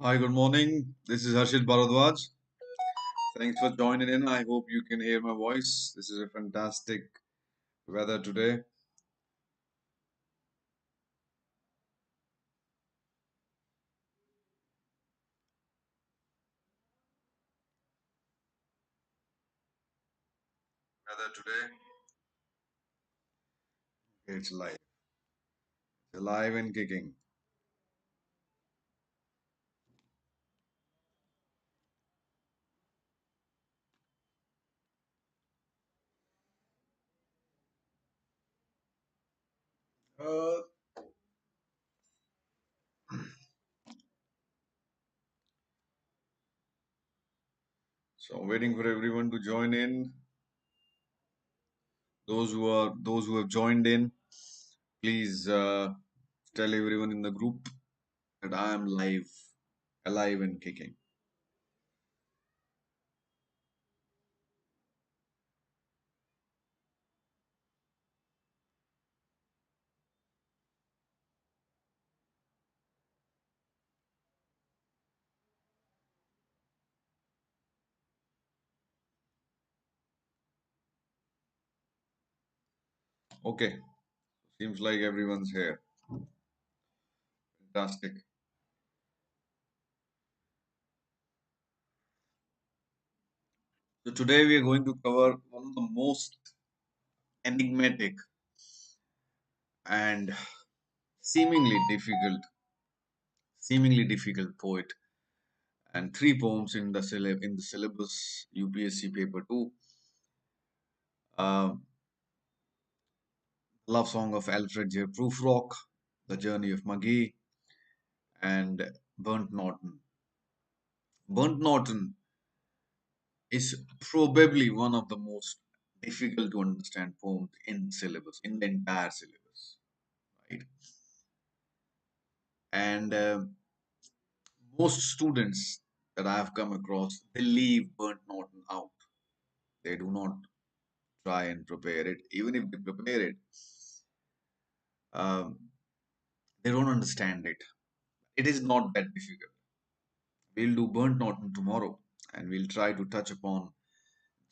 Hi, good morning. This is Harshit Bhardwaj. Thanks for joining in. I hope you can hear my voice. This is a fantastic weather today. Weather today. It's live. It's alive and kicking. Uh, so waiting for everyone to join in. Those who have joined in, please tell everyone in the group that I am live, alive and kicking. Okay, seems like everyone's here. Fantastic. So today we are going to cover one of the most enigmatic and seemingly difficult poet, and three poems in the syllabus UPSC paper 2. Uh, Love Song of Alfred J. Prufrock, The Journey of Maggie, and Burnt Norton. Burnt Norton is probably one of the most difficult to understand poems in syllabus, in the entire syllabus, right? And most students that I have come across, they leave Burnt Norton out. They do not try and prepare it. Even if they prepare it, um, they don't understand it. It is not that difficult. We'll do Burnt Norton tomorrow, and we'll try to touch upon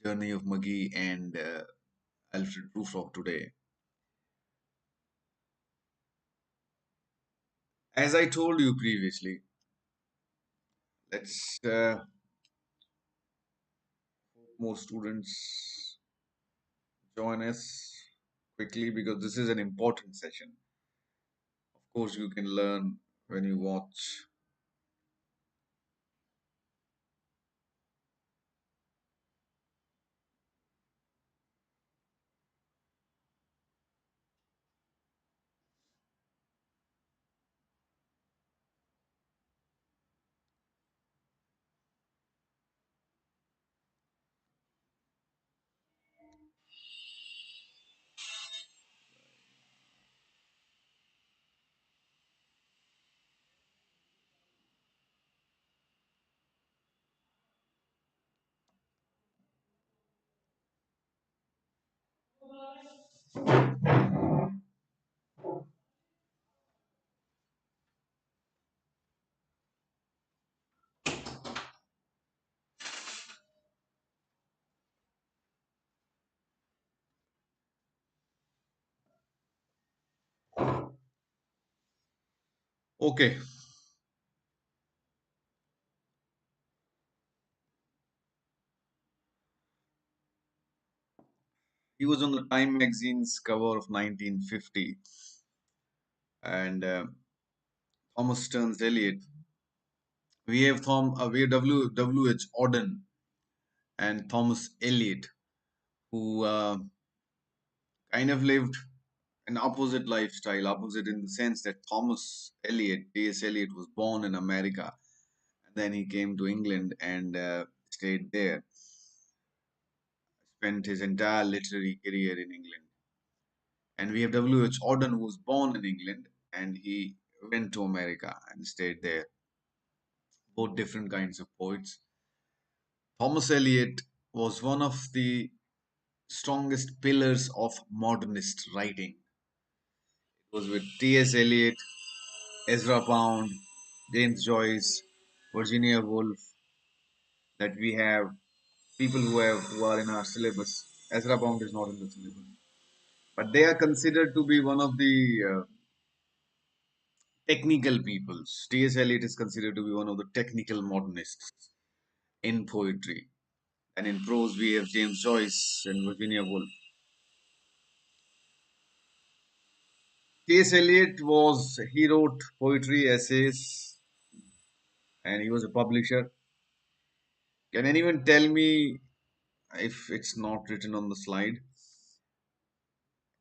Journey of McGee and Alfred Prufrock today. As I told you previously, let's hope more students join us quickly because this is an important session. Of course, you can learn when you watch. Okay, he was on the Time magazine's cover of 1950, and Thomas Stearns Eliot. We have W. H. Auden and Thomas Eliot, who kind of lived an opposite lifestyle, opposite in the sense that Thomas Eliot, T.S. Eliot, was born in America, and then he came to England and stayed there, spent his entire literary career in England. And we have W. H. Auden, who was born in England, and he went to America and stayed there. Both different kinds of poets. Thomas Eliot was one of the strongest pillars of modernist writing. It was with T.S. Eliot, Ezra Pound, James Joyce. Virginia Woolf, that we have people who are in our syllabus. Ezra Pound is not in the syllabus, but they are considered to be one of the technical peoples. T.S. Eliot is considered to be one of the technical modernists in poetry, and in prose we have James Joyce and Virginia Woolf. T.S. Eliot was he wrote poetry, essays, and he was a publisher. Can anyone tell me, if it's not written on the slide,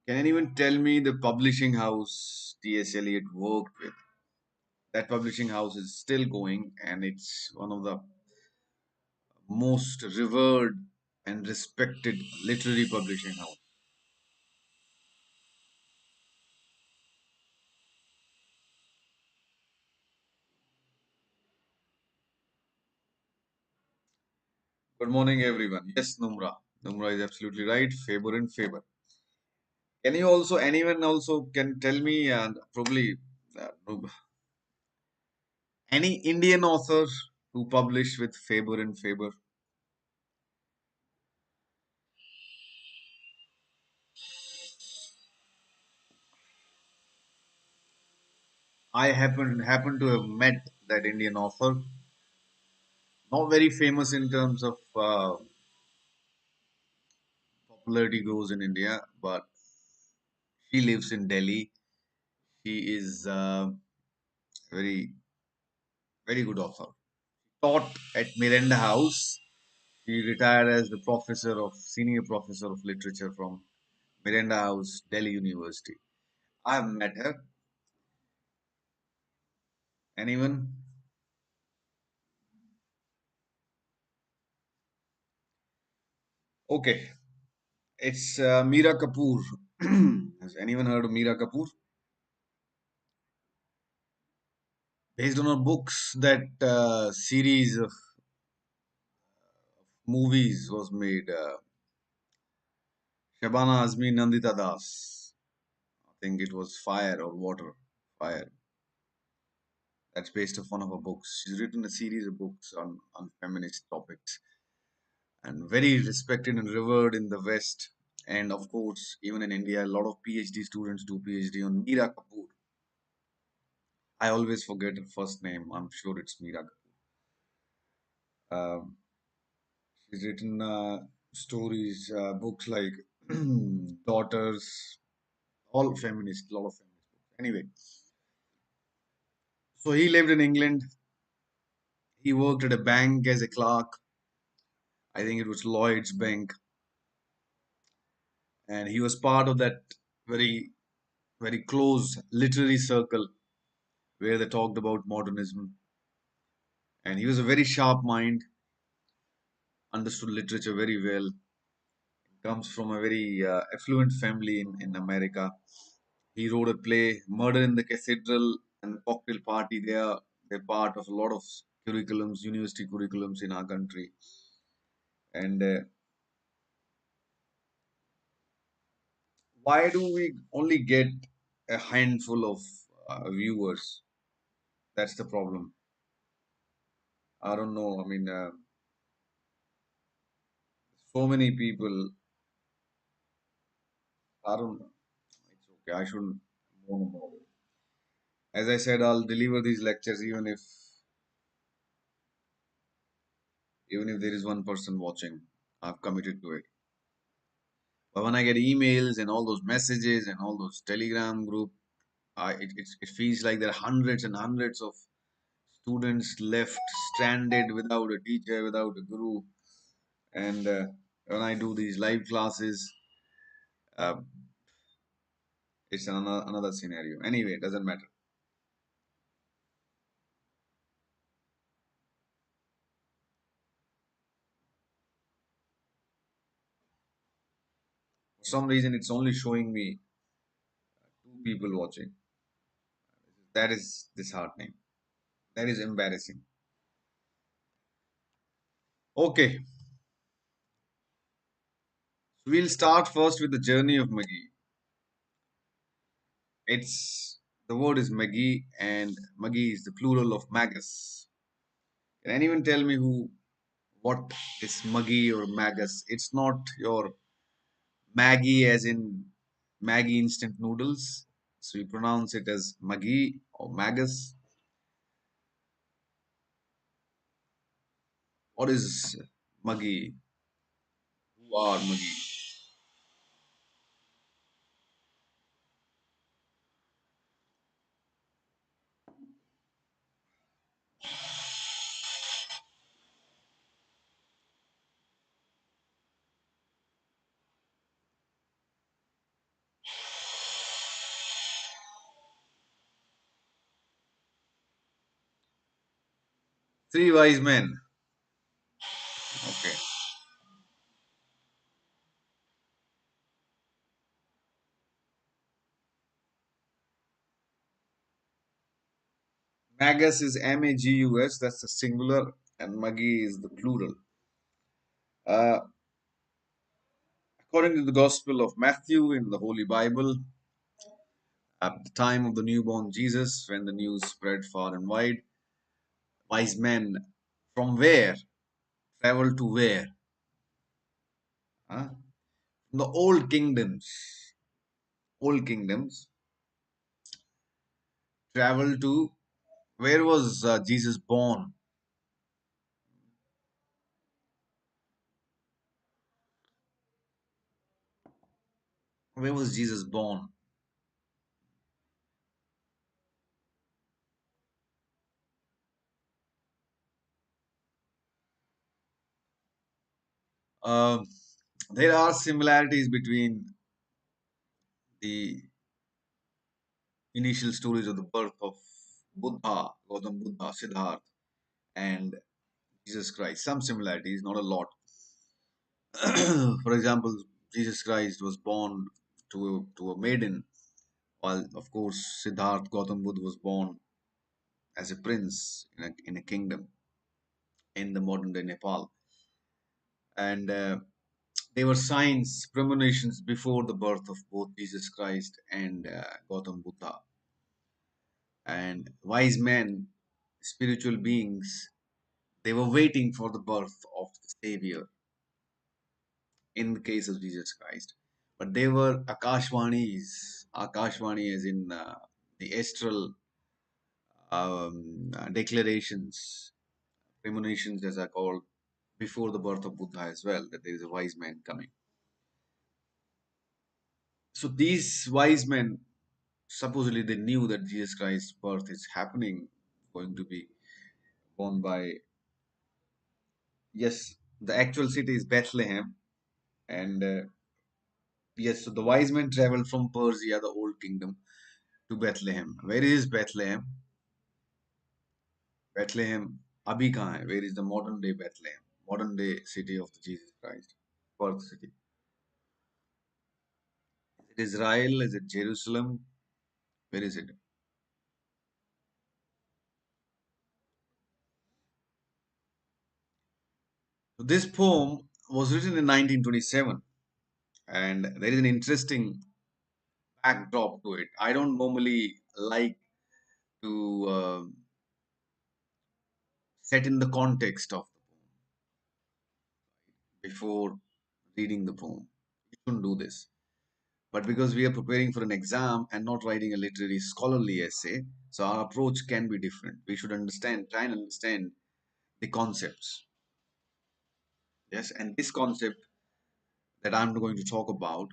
can anyone tell me the publishing house T.S. Eliot worked with? That publishing house is still going, and it's one of the most revered and respected literary publishing house. Good morning, everyone. Yes, Numra. Numra is absolutely right. Faber and Faber. Can you also, anyone also can tell me, and probably any Indian author who published with Faber and Faber? I happen to have met that Indian author. Not very famous in terms of popularity goes in India, but she lives in Delhi. She is very very good author. Taught at Miranda House. She retired as the professor of senior professor of literature from Miranda House, Delhi University. I have met her. Anyone? Okay, it's Meera Kapoor. Has anyone heard of Meera Kapoor? Based on her books, that series of movies was made. Shabana Azmi Nandita Das. I think it was Fire or Water. Fire. That's based off one of her books. She's written a series of books on feminist topics and very respected and revered in the West. And of course, even in India, a lot of PhD students do PhD on Meera Kapoor. I always forget her first name. I'm sure it's Meera Kapoor. She's written stories, books like Daughters, all feminist, a lot of feminist books. Anyway, so he lived in England. He worked at a bank as a clerk. I think it was Lloyd's Bank, and he was part of that very very close literary circle where they talked about modernism. And he was a very sharp mind, understood literature very well. Comes from a very affluent family in America. He wrote a play, Murder in the Cathedral and Cocktail Party. They're part of a lot of curriculums, university curriculums in our country. And why do we only get a handful of viewers? That's the problem. I don't know. I mean, so many people. I don't know. It's okay. I shouldn't moan about it. As I said, I'll deliver these lectures even if there is one person watching. I've committed to it. But when I get emails and all those messages and all those Telegram group, it feels like there are hundreds and hundreds of students left stranded without a teacher, without a guru. And when I do these live classes, uh, it's another scenario. Anyway, it doesn't matter. For some reason, it's only showing me two people watching. That is disheartening. That is embarrassing. Okay, so we'll start first with the journey of Maggie. It's the word is Maggie, and Maggie is the plural of Magus. Can anyone tell me what is Maggi or Magus? It's not your Maggie as in Maggie instant noodles. So we pronounce it as Maggi or Magus. What is Maggi? Who are Maggi? Three wise men. Okay. Magus is Magus. That's the singular, and Maggi is the plural. Uh, According to the Gospel of Matthew in the Holy Bible, at the time of the newborn Jesus, when the news spread far and wide, wise men from where traveled to where? Huh? From the old kingdoms traveled to where was Jesus born? Where was Jesus born? Um there are similarities between the initial stories of the birth of Buddha, Gautam Buddha, Siddhartha, and Jesus Christ. Some similarities, not a lot. For example, Jesus Christ was born to a maiden, while of course Siddhartha Gautam Buddha was born as a prince in a kingdom in the modern day Nepal. And they were signs, premonitions before the birth of both Jesus Christ and Gautam Buddha. And wise men, spiritual beings, they were waiting for the birth of the Savior in the case of Jesus Christ. But they were Akashvani as in the astral declarations, premonitions as are called, before the birth of Buddha as well, that there is a wise man coming. So these wise men, supposedly they knew that Jesus Christ's birth is happening, going to be born by, yes, the actual city is Bethlehem. And yes, so the wise men traveled from Persia, the old kingdom, to Bethlehem. Where is Bethlehem? Bethlehem अभी कहाँ है? Where is the modern day Bethlehem? Modern day city of the Jesus Christ, birth city. Is it Israel? Is it Jerusalem? Where is it? So this poem was written in 1927, and there is an interesting backdrop to it. I don't normally like to set in the context of the poem before reading the poem. You shouldn't do this. But because we are preparing for an exam and not writing a literary scholarly essay, so our approach can be different. We should understand, try and understand the concepts. Yes, and this concept that I'm going to talk about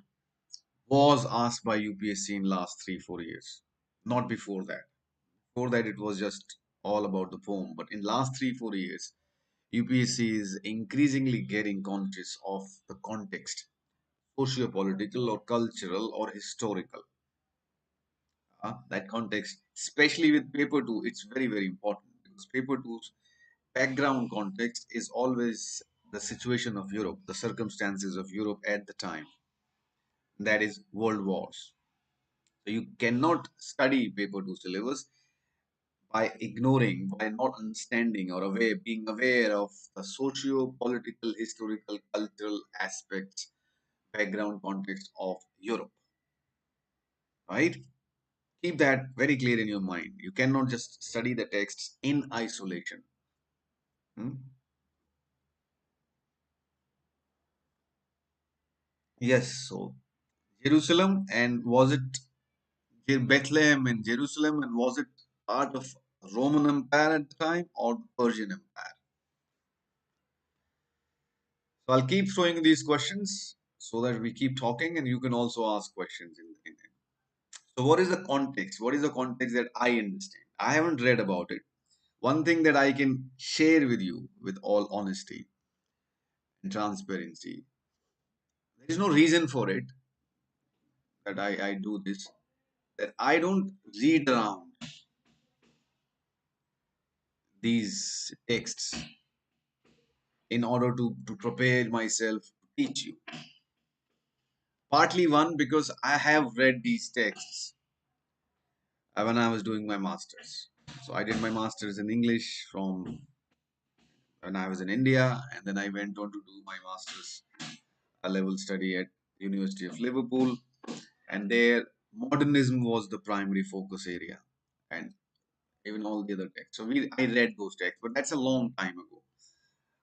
was asked by UPSC in last 3 4 years, not before that. Before that, it was just all about the poem. But in last 3 4 years, UPSC is increasingly getting conscious of the context, socio-political or cultural or historical. That context, especially with paper two, it's very important because paper two's background context is always the situation of Europe, the circumstances of Europe at the time. That is world wars. So you cannot study paper two syllabus by ignoring, by not understanding or aware, being aware of the socio-political, historical, cultural aspects, background context of Europe. Right? Keep that very clear in your mind. You cannot just study the texts in isolation. Hmm? Yes, so Jerusalem, and was it Bethlehem in Jerusalem, and was it part of Roman Empire at the time or the Persian Empire? So I'll keep throwing these questions so that we keep talking, and you can also ask questions in it. So what is the context? What is the context that I understand? I haven't read about it. One thing that I can share with you with all honesty and transparency, there is no reason for it that I do this, that I don't read around these texts in order to prepare myself to teach you. Partly one, because I have read these texts when I was doing my master's. So I did my master's in English from when I was in India, and then I went on to do my master's level study at University of Liverpool, and there modernism was the primary focus area, and even all the other texts. So I read those texts, but that's a long time ago.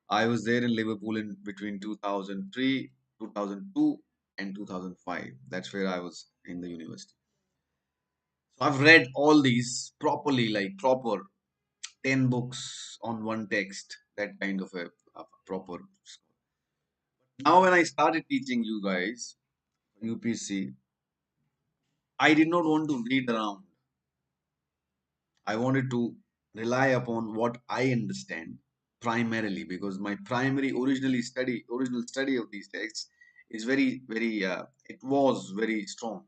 I was there in Liverpool in between 2003, 2002, and 2005. That's where I was in the university. So I've read all these properly, like proper 10 books on one text, that kind of a proper. Now, when I started teaching you guys UPC, I did not want to read around. I wanted to rely upon what I understand primarily, because my primary original study of these texts is it was very strong.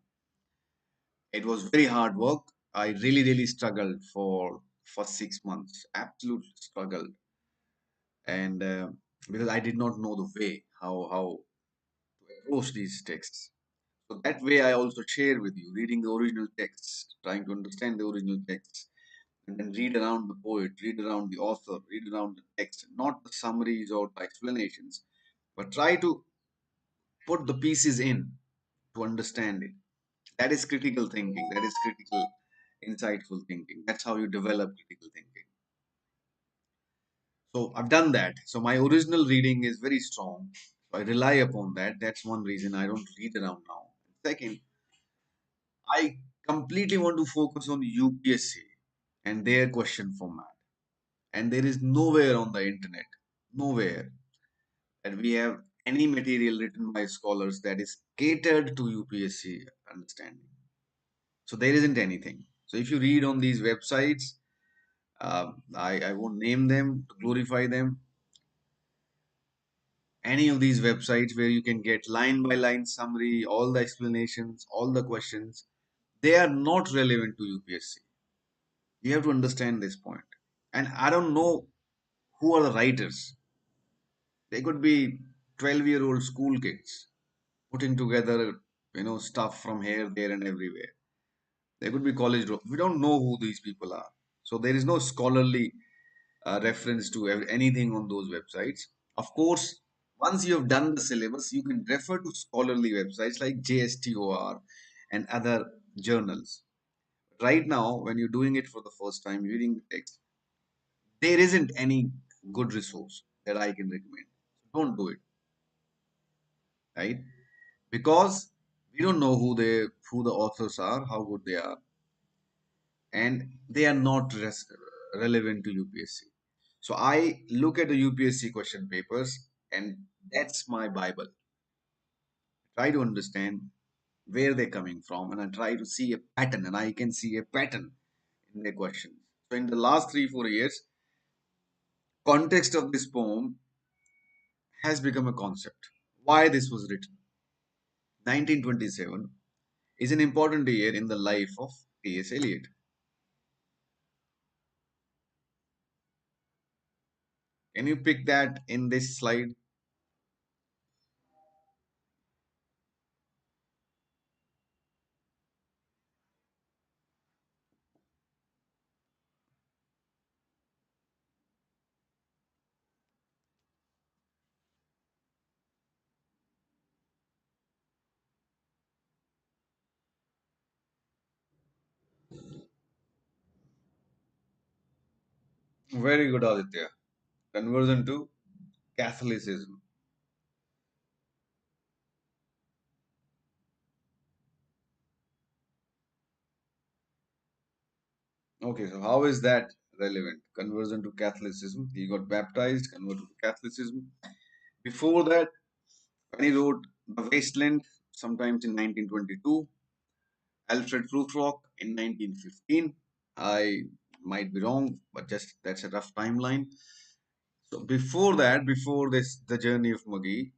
It was very hard work. I really struggled for 6 months, absolute struggled, and because I did not know the way how to approach these texts. So that way I also share with you, reading the original text, trying to understand the original text, and then read around the poet, read around the author, read around the text, not the summaries or the explanations, but try to put the pieces in to understand it. That is critical thinking. That is critical, insightful thinking. That's how you develop critical thinking. So I've done that. So my original reading is very strong. So I rely upon that. That's one reason I don't read around now. Second, I completely want to focus on UPSC and their question format. And there is nowhere on the internet, nowhere, that we have any material written by scholars that is catered to UPSC understanding. So there isn't anything. So if you read on these websites, I won't name them to glorify them. Any of these websites where you can get line by line summary, all the explanations, all the questions, they are not relevant to UPSC. You have to understand this point. And I don't know who are the writers. They could be 12-year-old school kids putting together, stuff from here, there, and everywhere. They could be We don't know who these people are. So there is no scholarly reference to anything on those websites. Of course, once you have done the syllabus, you can refer to scholarly websites like JSTOR and other journals. Right now, when you're doing it for the first time, reading the text, there isn't any good resource that I can recommend. Don't do it, right? Because we don't know who the authors are, how good they are, and they are not relevant to UPSC. So I look at the UPSC question papers, and that's my Bible. Try to understand where they're coming from, and I try to see a pattern, and I can see a pattern in their questions. So in the last 3 4 years, context of this poem has become a concept. Why this was written? 1927 is an important year in the life of T.S. Eliot. Can you pick that in this slide? Very good, Aditya. conversion to Catholicism. Okay, so how is that relevant? Conversion to Catholicism. He got baptized, converted to Catholicism. Before that, when he wrote The Wasteland, sometimes in 1922, Alfred Prufrock in 1915. I might be wrong, but just that's a rough timeline. So before that, before this, the journey of McGee,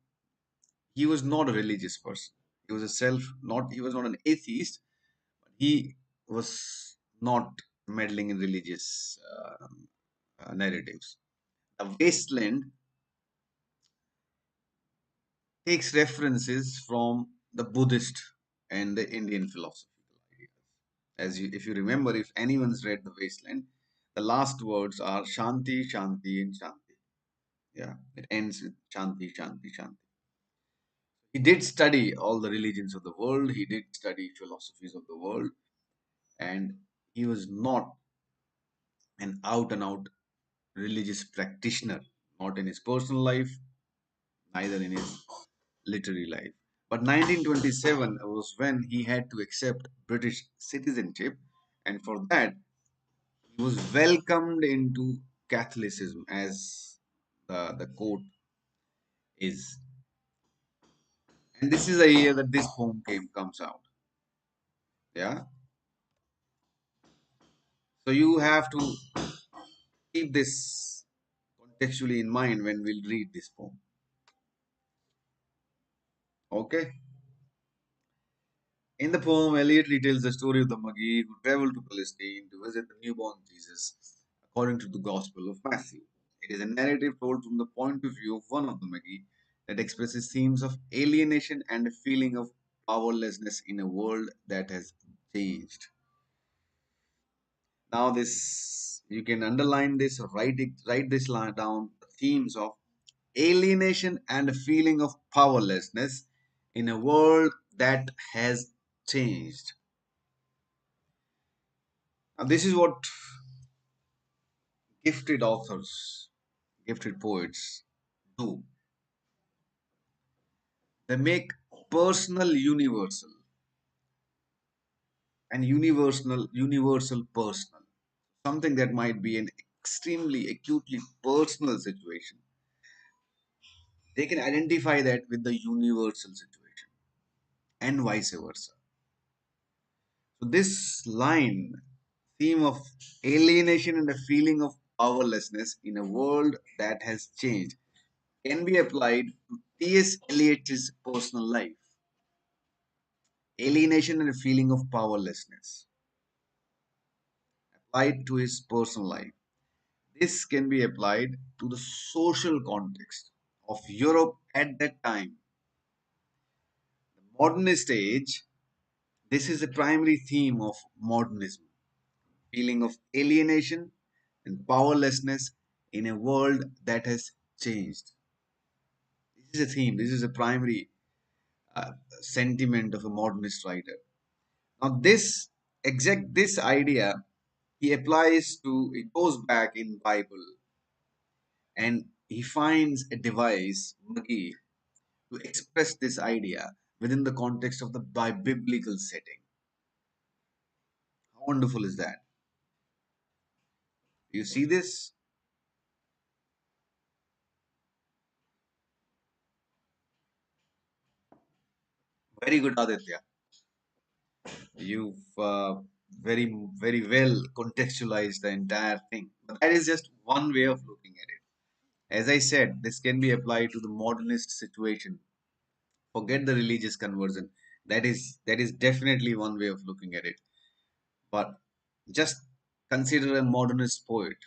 he was not a religious person. He was a self, not he was not an atheist. He was not meddling in religious narratives. The Wasteland takes references from the Buddhist and the Indian philosophical ideas. As you, if you remember, if anyone's read The Wasteland, the last words are Shanti, Shanti, and Shanti. Yeah, it ends with Shanti, Shanti, Shanti. He did study all the religions of the world. He did study philosophies of the world, and he was not an out and out religious practitioner, not in his personal life, neither in his literary life. But 1927 was when he had to accept British citizenship, and for that, he was welcomed into Catholicism, as the quote is. And this is the year that this poem comes out. Yeah. So you have to keep this contextually in mind when we'll read this poem. Okay. In the poem, Eliot retells the story of the Magi who traveled to Palestine to visit the newborn Jesus according to the Gospel of Matthew. It is a narrative told from the point of view of one of the Magi that expresses themes of alienation and a feeling of powerlessness in a world that has changed. Now, this you can underline this, write this line down. The themes of alienation and a feeling of powerlessness in a world that has changed. Now, this is what gifted authors, gifted poets do. They make personal universal and universal personal. Something that might be an extremely acutely personal situation. They can identify that with the universal situation and vice versa. So this line, theme of alienation and a feeling of powerlessness in a world that has changed, can be applied to T.S. Eliot's personal life. Alienation and a feeling of powerlessness applied to his personal life. This can be applied to the social context of Europe at that time. The modernist age, this is the primary theme of modernism, feeling of alienation and powerlessness in a world that has changed. This is a theme, this is a primary uh, sentiment of a modernist writer. Now, this idea he applies to, it goes back in Bible, and he finds a device, Magi, to express this idea within the context of the biblical setting. How wonderful is that? You see this? Very good, Aditya. You've very well contextualized the entire thing. But that is just one way of looking at it. As I said, this can be applied to the modernist situation. Forget the religious conversion. That is definitely one way of looking at it. But just consider a modernist poet.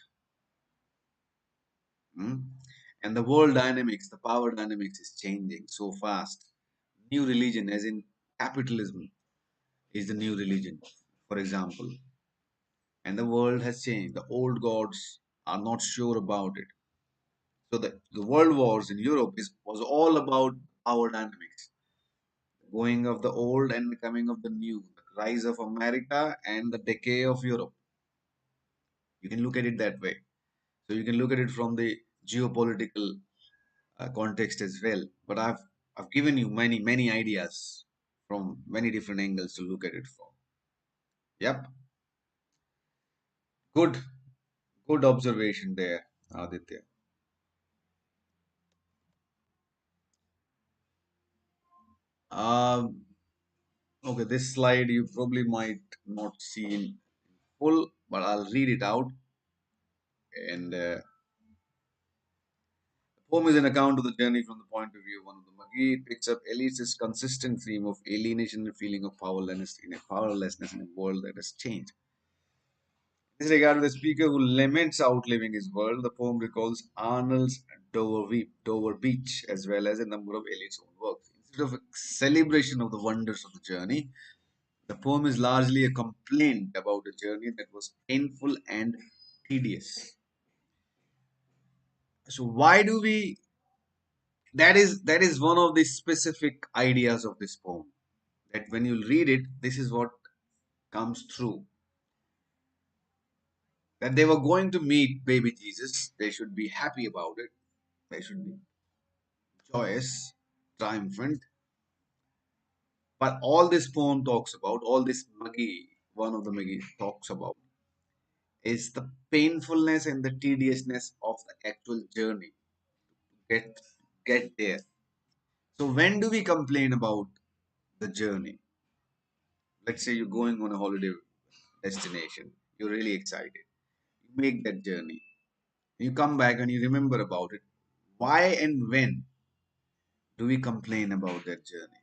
Hmm? And the world dynamics, the power dynamics is changing so fast. New religion, as in capitalism, is the new religion, for example. And the world has changed. The old gods are not sure about it. So the world wars in Europe was all about power dynamics, going of the old and the coming of the new, the rise of America and the decay of Europe. You can look at it that way. So you can look at it from the geopolitical context as well. But I've given you many ideas from many different angles to look at it from. Yep, good good observation there, Aditya. Um, okay, this slide you probably might not see in full, but I'll read it out. And the poem is an account of the journey from the point of view of one of the Magi. It picks up Eliot's consistent theme of alienation and feeling of powerlessness in a world that has changed. In this regard, the speaker who laments outliving his world, the poem recalls Arnold's Dover Beach, as well as a number of Eliot's own works. Instead of a celebration of the wonders of the journey, the poem is largely a complaint about a journey that was painful and tedious. So why do we that is one of the specific ideas of this poem. That when you read it, this is what comes through. That they were going to meet baby Jesus. They should be happy about it. They should be joyous, triumphant. But all this poem talks about, all this Magi, one of the Magi talks about, is the painfulness and the tediousness of the actual journey. Get get there. So when do we complain about the journey? Let's say you're going on a holiday destination. You're really excited. You make that journey. You come back and you remember about it. Why and when do we complain about that journey?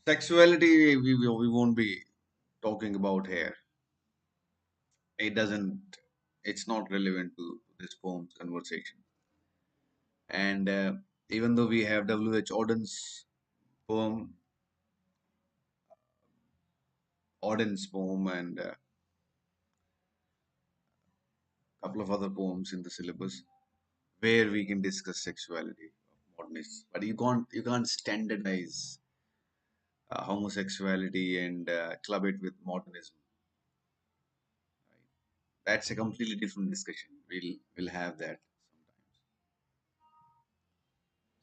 Sexuality, we won't be talking about here. It doesn't, it's not relevant to this poem's conversation. And even though we have W.H. Auden's poem, and a couple of other poems in the syllabus where we can discuss sexuality of modernists, but you can't standardize homosexuality and club it with modernism. That's a completely different discussion. We'll have that sometimes.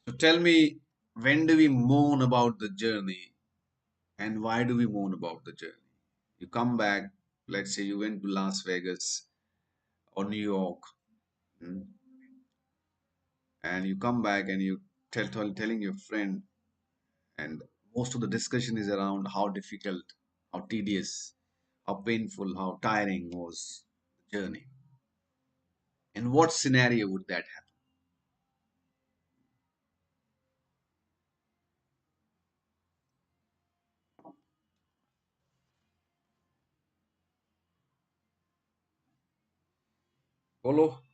So tell me, when do we moan about the journey, and why do we moan about the journey? You come back, let's say you went to Las Vegas or New York, mm, and you come back and you telling your friend, and most of the discussion is around how difficult, how tedious, how painful, how tiring was the journey. In what scenario would that happen? Follow?